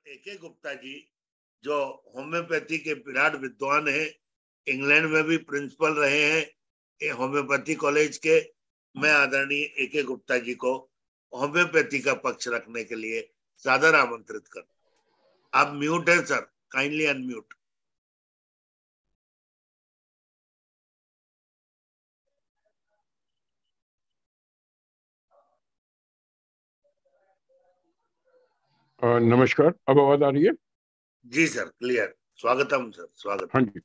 AK Gupta ji जो homeopathy के विराट विद्वान हैं, इंग्लैंड में भी प्रिंसिपल रहे हैं होम्योपैथी कॉलेज के, मैं आदरणीय AK गुप्ता जी को होम्योपैथी का पक्ष रखने के लिए सादर आमंत्रित कर। आप म्यूट है सर, काइंडली अनम्यूट। नमस्कार, अब आवाज आ रही है? जी सर, क्लियर। स्वागतम सर, स्वागत। हाँ जी,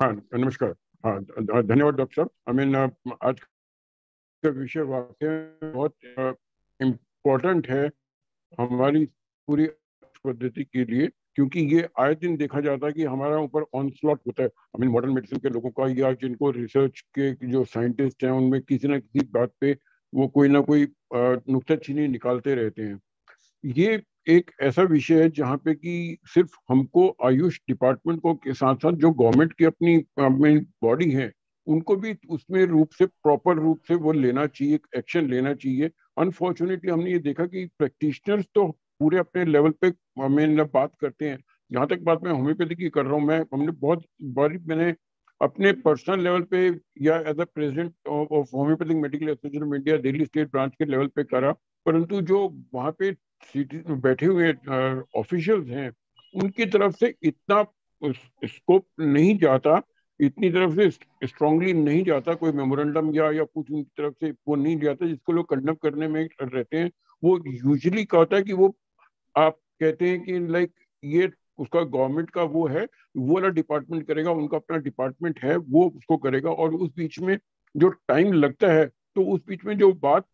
हाँ नमस्कार। हाँ धन्यवाद डॉक्टर साहब। आज का विषय वाकई में बहुत इम्पोर्टेंट है हमारी पूरी पद्धति के लिए, क्योंकि ये आए दिन देखा जाता है कि हमारा ऊपर ऑनस्लॉट होता है मॉडर्न मेडिसिन के लोगों का, या जिनको रिसर्च के जो साइंटिस्ट हैं उनमें किसी ना किसी बात पे वो कोई ना कोई नुक्ताचीनी निकालते रहते हैं। ये एक ऐसा विषय है जहाँ पे कि सिर्फ हमको आयुष डिपार्टमेंट को के साथ साथ जो गवर्नमेंट की अपनी बॉडी है उनको भी उसमें रूप से प्रॉपर रूप से वो लेना चाहिए, एक्शन लेना चाहिए। अनफॉर्चुनेटली हमने ये देखा कि प्रैक्टिशनर्स तो पूरे अपने लेवल पे बात करते हैं। जहाँ तक बात मैं होम्योपैथी की कर रहा हूँ, हमने बहुत बारी मैंने अपने पर्सनल लेवल पे या as a president of homeopathic medical association of India Delhi state branch के लेवल पे करा, परंतु जो वहाँ पे सिटी में बैठे हुए ऑफिशियल्स हैं उनकी तरफ से इतना स्कोप नहीं जाता, इतनी तरफ से स्ट्रांगली नहीं जाता, कोई मेमोरेंडम या कुछ उनकी तरफ से वो नहीं जाता जिसको लोग कंडम करने में रहते हैं। वो यूजुअली क्या होता है कि वो आप कहते हैं कि लाइक ये उसका गवर्नमेंट का वो है, वो वाला डिपार्टमेंट करेगा, उनका अपना डिपार्टमेंट है वो उसको करेगा, और उस बीच में जो टाइम लगता है तो उस बीच में जो बात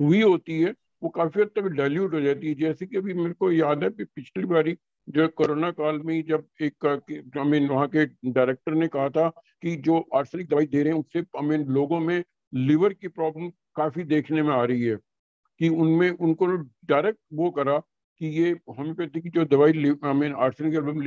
हुई होती है वो काफी हद तक डाइल्यूट हो जाती है। जैसे कि अभी मेरे को याद है पिछली बारी जो कोरोना काल में जब एक वहाँ के डायरेक्टर ने कहा था कि जो आर्सेनिक दवाई दे रहे हैं उससे लोगों में लिवर की प्रॉब्लम काफी देखने में आ रही है, कि उनमें उनको डायरेक्ट वो करा कि ये होम्योपैथी की जो दवाई आर्सेनिक एल्बम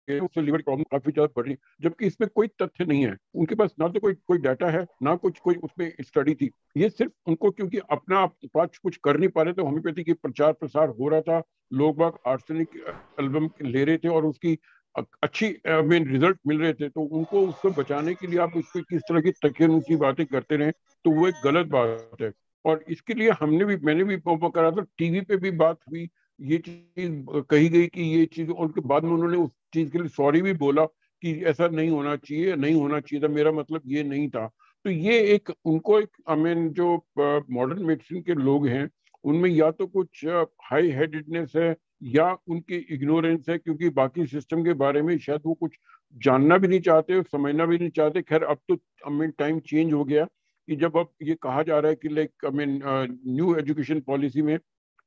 उससे लिवर प्रॉब्लम काफी ज्यादा बढ़ रही है, जबकि इसमें कोई तथ्य नहीं है। उनके पास ना तो कोई कोई डाटा है, ना कुछ कोई उसमें स्टडी थी। ये सिर्फ उनको क्योंकि अपना पास कुछ कर नहीं पा रहे थे, होम्योपैथी की प्रचार प्रसार हो रहा था, लोग बाग आर्सेनिक एल्बम ले रहे थे और उसकी अच्छी रिजल्ट मिल रहे थे, तो उनको उसको बचाने के लिए आप इस पर किस तरह की तकियनुसी बातें करते रहे तो वो एक गलत बात है। और इसके लिए मैंने भी करा था, टीवी पे भी बात हुई, ये चीज कही गई कि ये चीज, और उसके बाद में उन्होंने उस चीज के लिए सॉरी भी बोला कि ऐसा नहीं होना चाहिए, नहीं होना चाहिए था, मेरा मतलब ये नहीं था। तो ये एक उनको एक जो मॉडर्न मेडिसिन के लोग हैं उनमें या तो कुछ हाई हेडेडनेस है या उनकी इग्नोरेंस है, क्योंकि बाकी सिस्टम के बारे में शायद वो कुछ जानना भी नहीं चाहते, समझना भी नहीं चाहते। खैर अब तो टाइम चेंज हो गया कि जब अब ये कहा जा रहा है कि लाइक न्यू एजुकेशन पॉलिसी में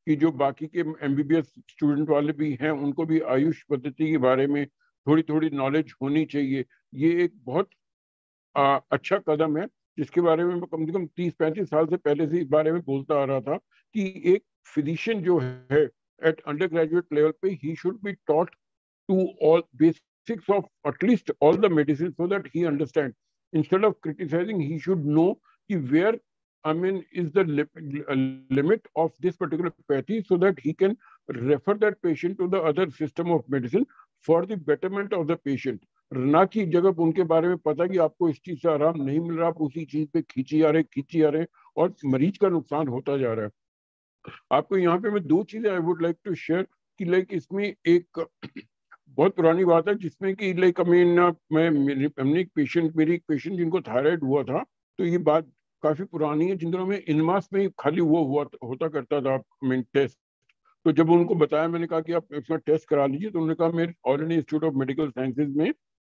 कि जो बाकी के MBBS स्टूडेंट वाले भी हैं उनको भी आयुष पद्धति के बारे में थोड़ी थोड़ी नॉलेज होनी चाहिए। ये एक बहुत अच्छा कदम है जिसके बारे में मैं कम से कम 30-35 साल से पहले से इस बारे में बोलता आ रहा था कि एक फिजिशियन जो है एट अंडर ग्रेजुएट लेवल पे he should be taught to all basics of at least all the medicine so that he understands. Instead of criticizing, he should know where, is the limit of this particular pathy so that he can refer that patient to the other system of medicine for the betterment of the patient. ना कि जगह उनके बारे में पता कि आपको इस चीज से आराम नहीं मिल रहा, आप उसी चीज पे खींची आ रहे और मरीज का नुकसान होता जा रहा है। आपको यहाँ पे मैं दो चीजें I would like to share कि लाइक इसमें एक बहुत पुरानी बात है जिसमें कि लाइक हमने मेरी एक पेशेंट जिनको थायराइड हुआ था, तो ये बात काफी पुरानी है, जिन दिनों में इनमास में खाली वो होता करता था टेस्ट। तो जब उनको बताया, मैंने कहा कि आप इसका टेस्ट करा लीजिए, तो उन्होंने कहा मेरे already institute of medical sciences में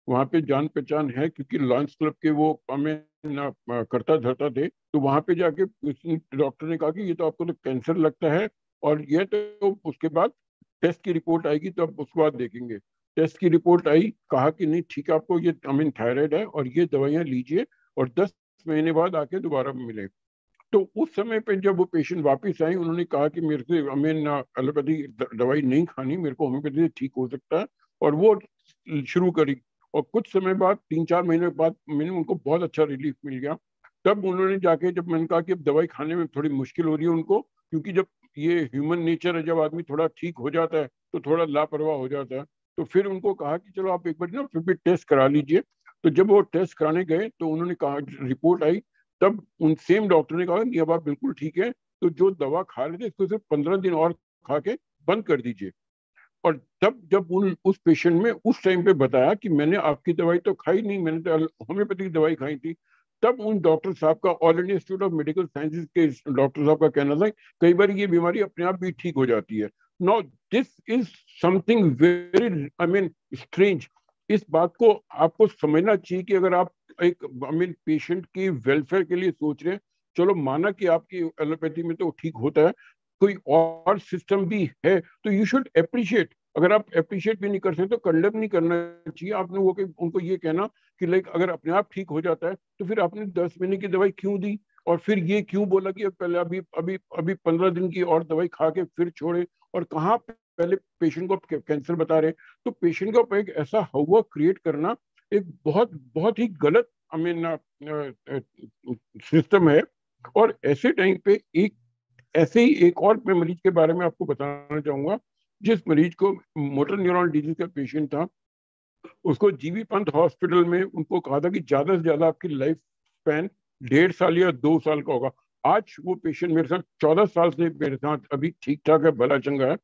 वहाँ पे जान पहचान है, क्योंकि लॉन्च क्लब के वो हमें करता धरता थे। तो वहाँ पे जाके डॉक्टर ने कहा कि ये तो आपको तो कैंसर लगता है, और ये तो उसके बाद टेस्ट की रिपोर्ट आएगी तो अब उसके बाद देखेंगे। टेस्ट की रिपोर्ट आई, कहा कि नहीं ठीक है, आपको ये थायराइड है और ये दवाइयाँ लीजिए और 10 महीने बाद आके दोबारा मिले। तो उस समय पे जब वो पेशेंट वापस आई, उन्होंने कहा कि मेरे से एलोपैथी दवाई नहीं खानी, मेरे को होम्योपैथी से ठीक हो सकता है, और वो शुरू करी। और कुछ समय बाद 3-4 महीने बाद मैंने उनको बहुत अच्छा रिलीफ मिल गया। तब उन्होंने जाके, जब मैंने कहा कि अब दवाई खाने में थोड़ी मुश्किल हो रही है उनको, क्योंकि जब ये ह्यूमन नेचर है, जब आदमी थोड़ा ठीक हो जाता है तो थोड़ा लापरवाह हो जाता है। तो फिर उनको कहा कि चलो आप एक बार ना फिर भी टेस्ट करा लीजिए। तो जब वो टेस्ट कराने गए तो उन्होंने कहा, रिपोर्ट आई, तब उन सेम डॉक्टर ने कहा कि अब आप बिल्कुल ठीक है, तो जो दवा खा रहे थे इसको सिर्फ 15 दिन और खा के बंद कर दीजिए। और तब जब उन उस पेशेंट में उस टाइम पे बताया कि मैंने आपकी दवाई तो खाई नहीं, मैंने तो होम्योपैथिक दवाई खाई थी, तब उन डॉक्टर साहब का, all India institute of medical sciences के डॉक्टर साहब का कहना था कई बार ये बीमारी अपने आप भी ठीक हो जाती है। Now this is something very, I mean, strange. इस बात को आपको समझना चाहिए कि अगर आप एक, आई मीन, पेशेंट की वेलफेयर के लिए सोच रहे हैं, चलो माना कि आपकी एलोपैथी में तो ठीक होता है, कोई और सिस्टम भी है, तो यू शुड अप्रिशिएट। अगर आप अप्रिशिएट भी नहीं कर सकते तो कंडेम नहीं करना चाहिए आपने वो, कि उनको ये कहना कि लाइक अगर अपने आप ठीक हो जाता है तो फिर आपने 10 महीने की दवाई क्यों दी, और फिर ये क्यों बोला कि पहले अभी अभी अभी 15 दिन की और दवाई खा के फिर छोड़े, और कहाँ पहले पेशेंट को कैंसर बता रहे। तो पेशेंट को एक ऐसा हवा क्रिएट करना एक बहुत बहुत ही गलत, आई मीन, सिस्टम है। और ऐसे टाइम पे एक, ऐसे ही एक और मैं मरीज के बारे में आपको बताना चाहूंगा, जिस मरीज को मोटर न्यूरॉन डिजीज का पेशेंट था, उसको जीबी पंत हॉस्पिटल में उनको कहा था कि ज्यादा से ज्यादा आपकी लाइफ स्पैन 1.5 साल या 2 साल का होगा। आज वो पेशेंट मेरे साथ 14 साल से मेरे साथ अभी ठीक ठाक है, भला चंगा है।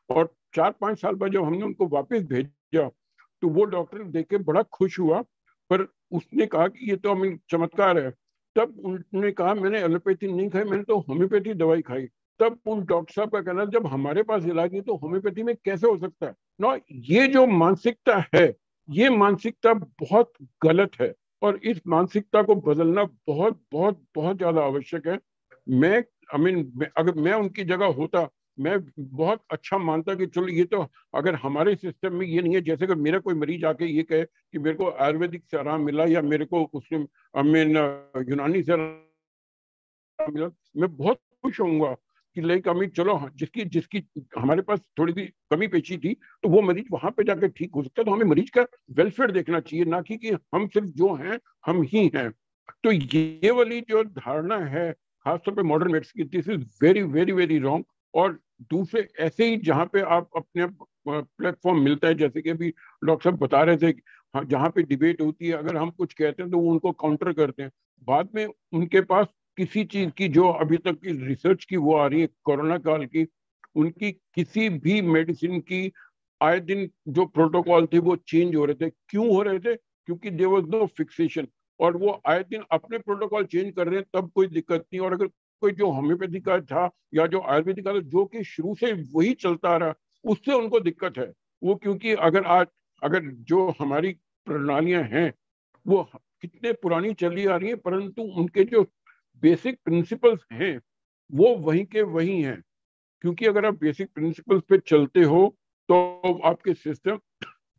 और 4-5 साल बाद जब हमने उनको वापस भेजा तो वो डॉक्टर देख के बड़ा खुश हुआ, पर उसने कहा कि ये तो हमें चमत्कार है। तब उन्होंने कहा मैंने एलोपैथी नहीं खाई, मैंने तो होम्योपैथी दवाई खाई। तब उन डॉक्टर साहब का कहना, जब हमारे पास इलाज नहीं तो होम्योपैथी में कैसे हो सकता है ना। ये जो मानसिकता है, ये मानसिकता बहुत गलत है, और इस मानसिकता को बदलना बहुत बहुत बहुत ज्यादा आवश्यक है। मैं, आई मीन, अगर मैं उनकी जगह होता, मैं बहुत अच्छा मानता कि चलो ये तो, अगर हमारे सिस्टम में ये नहीं है, जैसे कि मेरा कोई मरीज आके ये कहे कि मेरे को आयुर्वेदिक से आराम मिला या मेरे को उसने, आई मीन, यूनानी से मिला, मैं बहुत खुश होऊंगा कि लाइक, अमित, चलो जिसकी जिसकी हमारे पास थोड़ी सी कमी पेशी थी तो वो मरीज वहां पे जाकर ठीक हो सकता है। तो हमें मरीज का वेलफेयर देखना चाहिए, ना कि हम सिर्फ जो हैं हम ही हैं। तो ये वाली जो धारणा है खासतौर पे मॉडर्न मेडिसिन की, this is very very very wrong. और दूसरे ऐसे ही जहाँ पे आप अपने प्लेटफॉर्म मिलता है, जैसे कि अभी डॉक्टर साहब बता रहे थे, हाँ, जहाँ पे डिबेट होती है, अगर हम कुछ कहते हैं तो वो उनको काउंटर करते हैं। बाद में उनके पास किसी चीज की जो अभी तक की रिसर्च की वो आ रही है कोरोना काल की, उनकी किसी भी मेडिसिन की आए दिन जो प्रोटोकॉल थे वो चेंज हो रहे थे। क्यों हो रहे थे? क्योंकि देयर वाज नो फिक्सेशन, और वो आए दिन अपने प्रोटोकॉल चेंज कर रहे हैं, तब कोई दिक्कत नहीं। और अगर कोई जो होम्योपैथी का था या जो आयुर्वेदिक का था, जो कि शुरू से वही चलता रहा, उससे उनको दिक्कत है। वो क्योंकि अगर आज, अगर जो हमारी प्रणालियां हैं वो कितने पुरानी चली आ रही है, परंतु उनके जो बेसिक प्रिंसिपल्स हैं वो वहीं के वहीं हैं। क्योंकि अगर आप बेसिक प्रिंसिपल्स पे चलते हो तो आपके सिस्टम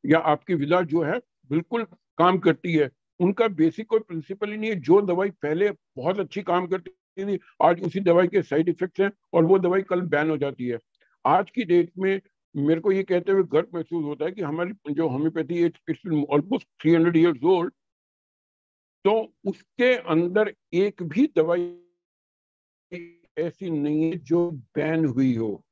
या आपकी विधा जो है बिल्कुल काम करती है। उनका बेसिक कोई प्रिंसिपल ही नहीं है। जो दवाई पहले बहुत अच्छी काम करती थी, आज उसी दवाई के साइड इफेक्ट्स हैं और वो दवाई कल बैन हो जाती है। आज की डेट में मेरे को ये कहते हुए गर्व महसूस होता है कि हमारी जो homeopathy, it's almost 300 years old, तो उसके अंदर एक भी दवाई ऐसी नहीं है जो बैन हुई हो।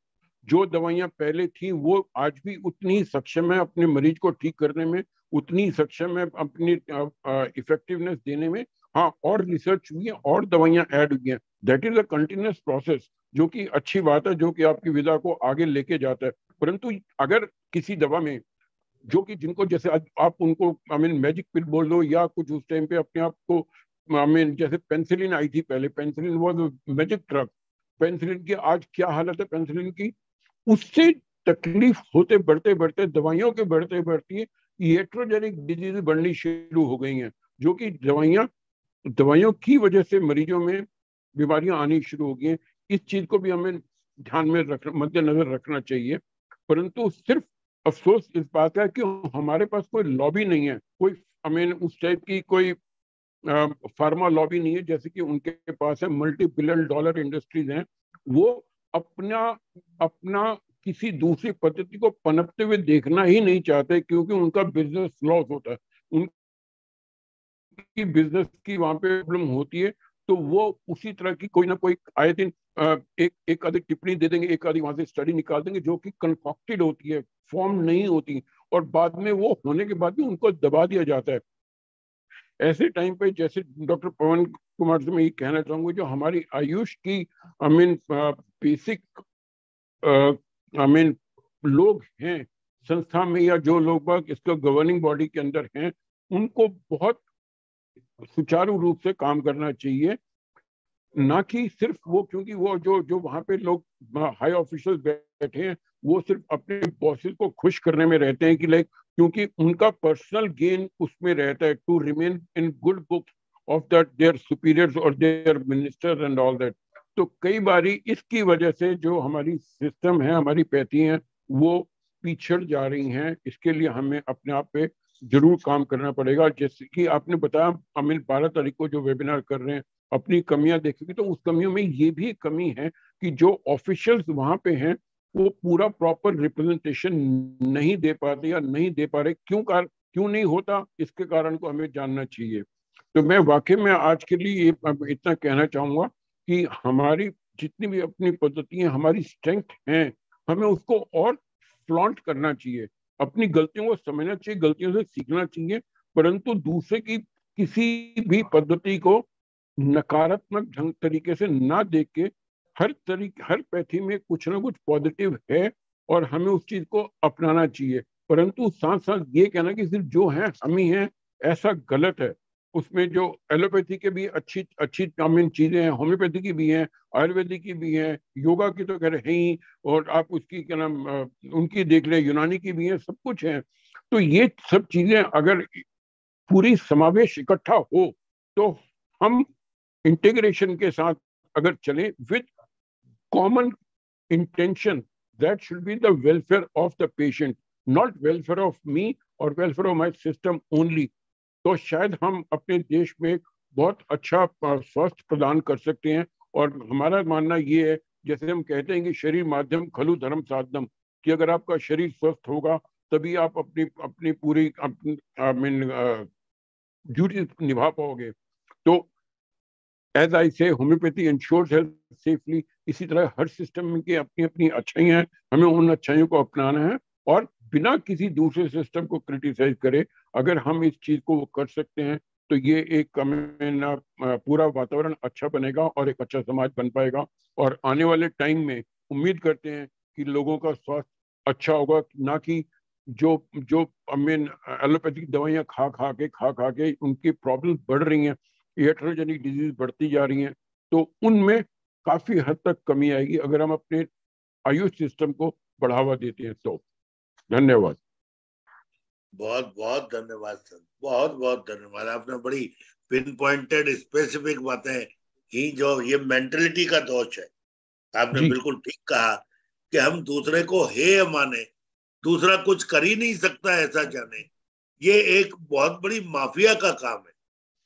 जो दवाइयां पहले थी वो आज भी उतनी ही सक्षम है अपने मरीज को ठीक करने में, उतनी ही सक्षम है अपनी इफेक्टिवनेस देने में। हाँ, और रिसर्च हुई है और दवाइयां ऐड हुई हैं। That is a continuous process, जो कि अच्छी बात है, जो कि आपकी विधा को आगे लेके जाता है। परंतु अगर किसी दवा में, जो कि जिनको जैसे आज आप उनको, आई मीन, मैजिक पिल बोल दो या कुछ उस टाइम पे अपने आप को, आई मीन, जैसे पेंसिलिन आई थी पहले, penicillin was magic drug. Penicillin की आज क्या हालत है पेंसिलिन की, उससे तकलीफ होते बढ़ते बढ़ते, दवाइयों के बढ़ते बढ़ती इलेक्ट्रोजेनिक डिजीज बढ़नी शुरू हो गई हैं, जो कि दवाइयों की वजह से मरीजों में बीमारियां आनी शुरू हो गई हैं। इस चीज को भी हमें ध्यान में रख, मद्देनजर रखना चाहिए। परंतु सिर्फ अफसोस इस बात का है कि हमारे पास कोई लॉबी नहीं है, कोई, आई मीन, उस टाइप की कोई फार्मा लॉबी नहीं है जैसे कि उनके पास है। मल्टी बिलियन डॉलर इंडस्ट्रीज हैं, वो अपना अपना किसी दूसरी पद्धति को पनपते हुए देखना ही नहीं चाहते, क्योंकि उनका बिजनेस लॉस होता है, उनकी बिजनेस की वहां पे प्रॉब्लम होती है। तो वो उसी तरह की कोई ना कोई आए दिन एक आधी टिप्पणी दे देंगे, एक आधी वहां से स्टडी निकाल देंगे जो कि कंफॉक्टेड होती है, फॉर्म नहीं होती, और बाद में वो होने के बाद भी उनको दबा दिया जाता है। ऐसे टाइम पे जैसे डॉक्टर पवन कुमार से मैं ये कहना चाहूंगा, जो हमारी आयुष की I mean basic I mean लोग हैं संस्था में, या जो लोग बाग इसका गवर्निंग बॉडी के अंदर हैं, उनको बहुत सुचारू रूप से काम करना चाहिए। ना कि सिर्फ वो, क्योंकि वो जो जो वहां पे लोग हाई ऑफिशियल बैठे हैं, वो सिर्फ अपने बॉसेस को खुश करने में रहते हैं कि लाइक, क्योंकि उनका पर्सनल गेन उसमें रहता है, to remain in good books of that their superiors और their ministers and all that. तो कई बारी इसकी वजह से जो हमारी सिस्टम है, हमारी पैथी हैं, वो पिछड़ जा रही हैं। इसके लिए हमें अपने आप पे जरूर काम करना पड़ेगा। जैसे कि आपने बताया, अमिल 12 तारीख को जो वेबिनार कर रहे हैं, अपनी कमियां देखेंगे तो उस कमियों में ये भी कमी है कि जो ऑफिशियल्स वहां पे हैं वो पूरा प्रॉपर रिप्रेजेंटेशन नहीं दे पाते या नहीं दे पा रहे। क्यों नहीं होता, इसके कारण को हमें जानना चाहिए। तो मैं वाकई में आज के लिए इतना कहना चाहूंगा कि हमारी जितनी भी अपनी पद्धतियां, हमारी स्ट्रेंथ हैं, हमें उसको और फ्लॉन्ट करना चाहिए, अपनी गलतियों को समझना चाहिए, गलतियों से सीखना चाहिए, परंतु दूसरे की किसी भी पद्धति को नकारात्मक ढंग तरीके से ना देख के हर पैथी में कुछ ना कुछ पॉजिटिव है और हमें उस चीज को अपनाना चाहिए। परंतु साथ साथ ये कहना कि सिर्फ जो है हम ही हैं, ऐसा गलत है। उसमें जो एलोपैथी के भी अच्छी अच्छी मीन चीजें हैं, होम्योपैथी की भी हैं, आयुर्वेदिक की भी हैं, योगा की तो खैर है ही, और आप उसकी क्या नाम उनकी देख लें, यूनानी की भी है, सब कुछ है। तो ये सब चीजें अगर पूरी समावेश इकट्ठा हो तो हम इंटीग्रेशन के साथ अगर चलें with common intention, that should be the welfare of the patient, not welfare of me or welfare of my system only, तो शायद हम अपने देश में बहुत अच्छा स्वास्थ्य प्रदान कर सकते हैं। और हमारा मानना ये है, जैसे हम कहते हैं कि शरीर माध्यम खलु धर्म साधनम, कि अगर आपका शरीर स्वस्थ होगा तभी आप अपनी अपनी पूरी आई मीन ड्यूटी निभा पाओगे। तो एज आई से, होम्योपैथी इंश्योर्स हेल्थ सेफली। इसी तरह हर सिस्टम की अपनी अपनी अच्छाइयां हैं, हमें उन अच्छाइयों को अपनाना है और बिना किसी दूसरे सिस्टम को क्रिटिसाइज करे अगर हम इस चीज को कर सकते हैं तो ये एक पूरा वातावरण अच्छा बनेगा और एक अच्छा समाज बन पाएगा। और आने वाले टाइम में उम्मीद करते हैं कि लोगों का स्वास्थ्य अच्छा होगा, ना कि जो जो आई मीन एलोपैथिक दवाइयां खा खा के उनकी प्रॉब्लम बढ़ रही हैं, हेट्रोजेनिक डिजीज बढ़ती जा रही हैं, तो उनमें काफी हद तक कमी आएगी अगर हम अपने आयुष सिस्टम को बढ़ावा देते हैं तो। धन्यवाद। बहुत बहुत धन्यवाद सर, बहुत बहुत धन्यवाद। आपने बड़ी पिन पॉइंटेड स्पेसिफिक बातें की। जो ये मेंटलिटी का दोष है, आपने जी बिल्कुल ठीक कहा कि हम दूसरे को हेय माने, दूसरा कुछ कर ही नहीं सकता ऐसा जाने, ये एक बहुत बड़ी माफिया का काम है।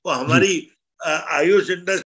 वो जी हमारी आयुष इंडस्ट्री